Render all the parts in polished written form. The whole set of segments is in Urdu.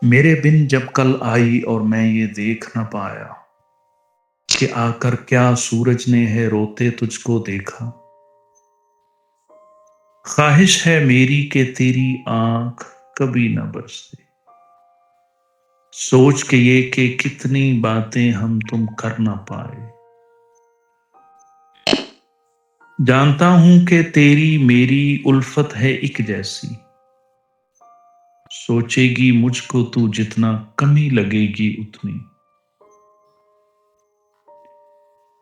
میرے بن جب کل آئی اور میں یہ دیکھ نہ پایا کہ آ کر کیا سورج نے ہے روتے تجھ کو دیکھا۔ خواہش ہے میری کہ تیری آنکھ کبھی نہ برسے، سوچ کے یہ کہ کتنی باتیں ہم تم کر نہ پائے۔ جانتا ہوں کہ تیری میری الفت ہے ایک جیسی، سوچے گی مجھ کو تو جتنا کمی لگے گی اتنی۔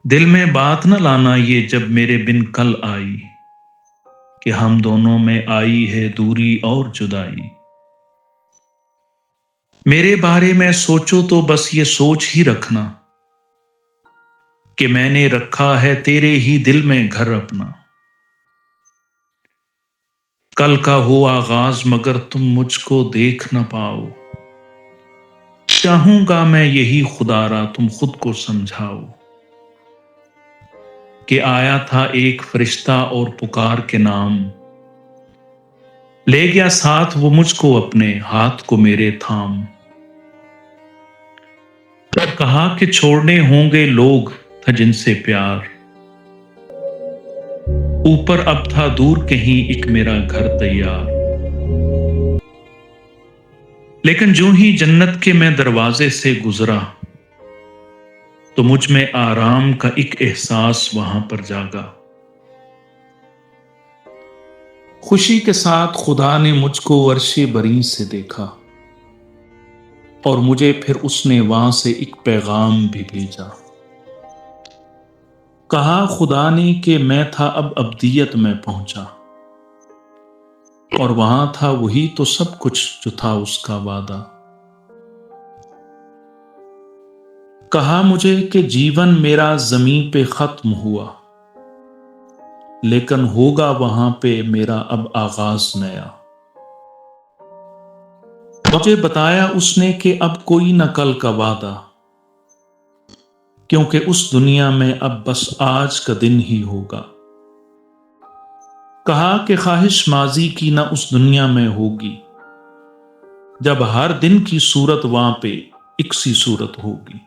دل میں بات نہ لانا یہ جب میرے بن کل آئی، کہ ہم دونوں میں آئی ہے دوری اور جدائی۔ میرے بارے میں سوچو تو بس یہ سوچ ہی رکھنا کہ میں نے رکھا ہے تیرے ہی دل میں گھر اپنا۔ کل کا ہو آغاز مگر تم مجھ کو دیکھ نہ پاؤ، چاہوں گا میں یہی خدا را تم خود کو سمجھاؤ، کہ آیا تھا ایک فرشتہ اور پکار کے نام، لے گیا ساتھ وہ مجھ کو اپنے ہاتھ کو میرے تھام۔ پر کہا کہ چھوڑنے ہوں گے لوگ تھا جن سے پیار، اوپر اب تھا دور کہیں ایک میرا گھر تیار۔ لیکن جو ہی جنت کے میں دروازے سے گزرا، تو مجھ میں آرام کا ایک احساس وہاں پر جاگا۔ خوشی کے ساتھ خدا نے مجھ کو عرش بریں سے دیکھا، اور مجھے پھر اس نے وہاں سے ایک پیغام بھی بھیجا۔ کہا خدا نے کہ میں تھا اب ابدیت میں پہنچا، اور وہاں تھا وہی تو سب کچھ جو تھا اس کا وعدہ۔ کہا مجھے کہ جیون میرا زمین پہ ختم ہوا، لیکن ہوگا وہاں پہ میرا اب آغاز نیا۔ مجھے بتایا اس نے کہ اب کوئی نہ کل کا وعدہ، کیونکہ اس دنیا میں اب بس آج کا دن ہی ہوگا۔ کہا کہ خواہش ماضی کی نہ اس دنیا میں ہوگی، جب ہر دن کی صورت وہاں پہ ایک سی صورت ہوگی۔